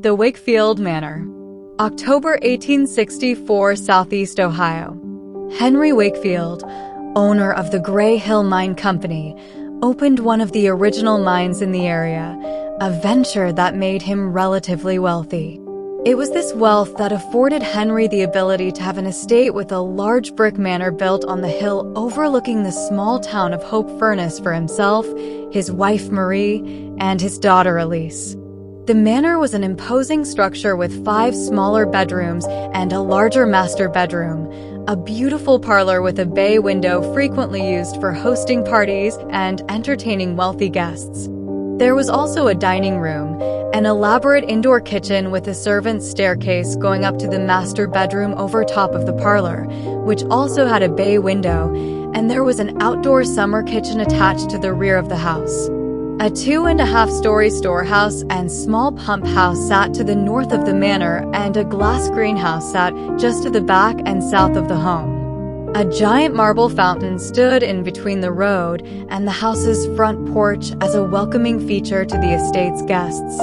The Wakefield Manor. October 1864, Southeast Ohio. Henry Wakefield, owner of the Gray Hill Mine Company, opened one of the original mines in the area, a venture that made him relatively wealthy. It was this wealth that afforded Henry the ability to have an estate with a large brick manor built on the hill overlooking the small town of Hope Furnace for himself, his wife Marie, and his daughter Elise. The manor was an imposing structure with 5 smaller bedrooms and a larger master bedroom, a beautiful parlor with a bay window frequently used for hosting parties and entertaining wealthy guests. There was also a dining room, an elaborate indoor kitchen with a servant's staircase going up to the master bedroom over top of the parlor, which also had a bay window, and there was an outdoor summer kitchen attached to the rear of the house. A 2.5-story storehouse and small pump house sat to the north of the manor, and a glass greenhouse sat just to the back and south of the home. A giant marble fountain stood in between the road and the house's front porch as a welcoming feature to the estate's guests.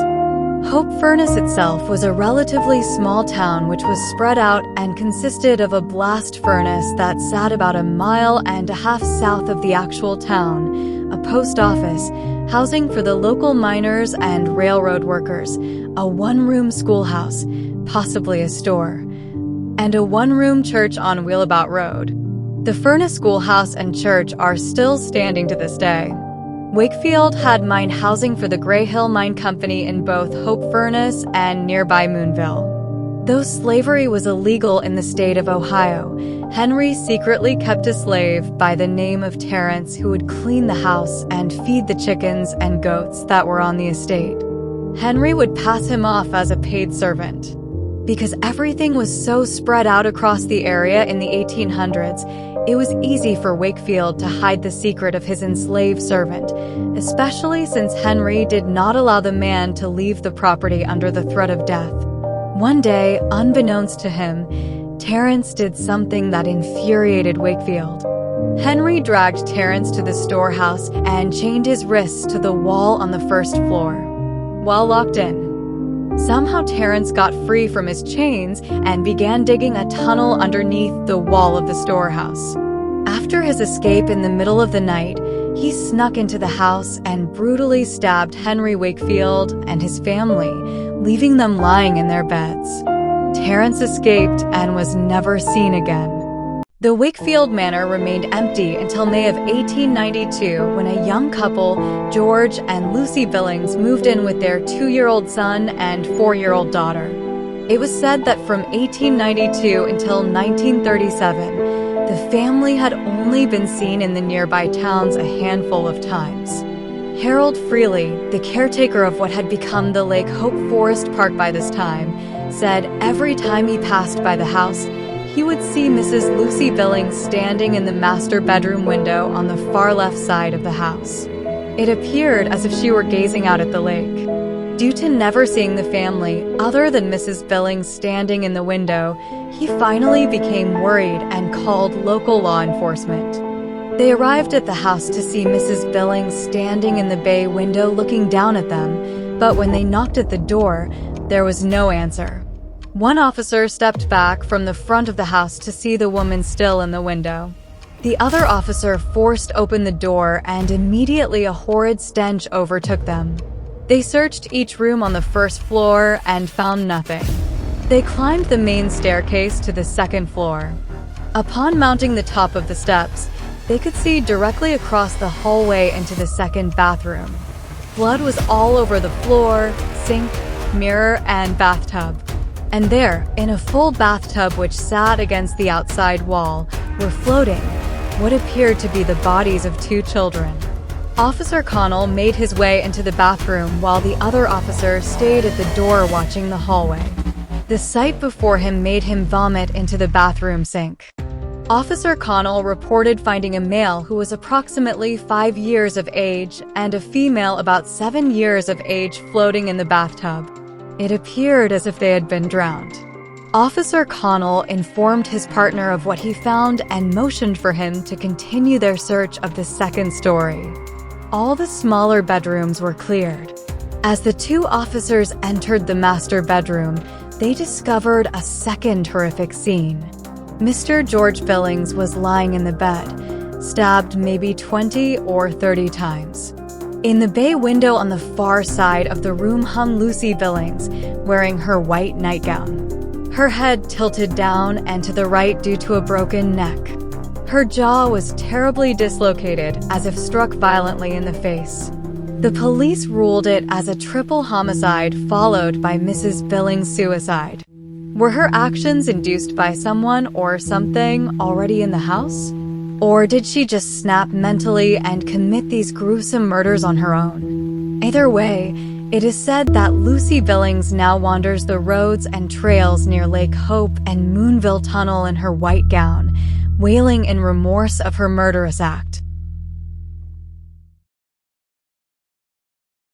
Hope Furnace itself was a relatively small town which was spread out and consisted of a blast furnace that sat about 1.5 miles south of the actual town, a post office, housing for the local miners and railroad workers, a 1-room schoolhouse, possibly a store, and a 1-room church on Wheelabout Road. The Furnace Schoolhouse and church are still standing to this day. Wakefield had mine housing for the Gray Hill Mine Company in both Hope Furnace and nearby Moonville. Though slavery was illegal in the state of Ohio, Henry secretly kept a slave by the name of Terrence who would clean the house and feed the chickens and goats that were on the estate. Henry would pass him off as a paid servant. Because everything was so spread out across the area in the 1800s, it was easy for Wakefield to hide the secret of his enslaved servant, especially since Henry did not allow the man to leave the property under the threat of death. One day, unbeknownst to him, Terrence did something that infuriated Wakefield. Henry dragged Terrence to the storehouse and chained his wrists to the wall on the first floor. While locked in, somehow Terrence got free from his chains and began digging a tunnel underneath the wall of the storehouse. After his escape in the middle of the night, he snuck into the house and brutally stabbed Henry Wakefield and his family, leaving them lying in their beds. Terrence escaped and was never seen again. The Wakefield Manor remained empty until May of 1892 when a young couple, George and Lucy Billings, moved in with their 2-year-old son and 4-year-old daughter. It was said that from 1892 until 1937, the family had only been seen in the nearby towns a handful of times. Harold Freely, the caretaker of what had become the Lake Hope Forest Park by this time, said every time he passed by the house, he would see Mrs. Lucy Billings standing in the master bedroom window on the far left side of the house. It appeared as if she were gazing out at the lake. Due to never seeing the family other than Mrs. Billings standing in the window, he finally became worried and called local law enforcement. They arrived at the house to see Mrs. Billings standing in the bay window looking down at them, but when they knocked at the door, there was no answer. One officer stepped back from the front of the house to see the woman still in the window. The other officer forced open the door and immediately a horrid stench overtook them. They searched each room on the first floor and found nothing. They climbed the main staircase to the 2nd floor. Upon mounting the top of the steps, they could see directly across the hallway into the 2nd bathroom. Blood was all over the floor, sink, mirror, and bathtub. And there, in a full bathtub which sat against the outside wall, were floating what appeared to be the bodies of 2 children. Officer Connell made his way into the bathroom while the other officer stayed at the door watching the hallway. The sight before him made him vomit into the bathroom sink. Officer Connell reported finding a male who was approximately 5 years of age and a female about 7 years of age floating in the bathtub. It appeared as if they had been drowned. Officer Connell informed his partner of what he found and motioned for him to continue their search of the 2nd story. All the smaller bedrooms were cleared. As the two officers entered the master bedroom, they discovered a second horrific scene. Mr. George Billings was lying in the bed, stabbed maybe 20 or 30 times. In the bay window on the far side of the room hung Lucy Billings, wearing her white nightgown. Her head tilted down and to the right due to a broken neck. Her jaw was terribly dislocated, as if struck violently in the face. The police ruled it as a triple homicide followed by Mrs. Billings' suicide. Were her actions induced by someone or something already in the house? Or did she just snap mentally and commit these gruesome murders on her own? Either way, it is said that Lucy Billings now wanders the roads and trails near Lake Hope and Moonville Tunnel in her white gown, wailing in remorse of her murderous act.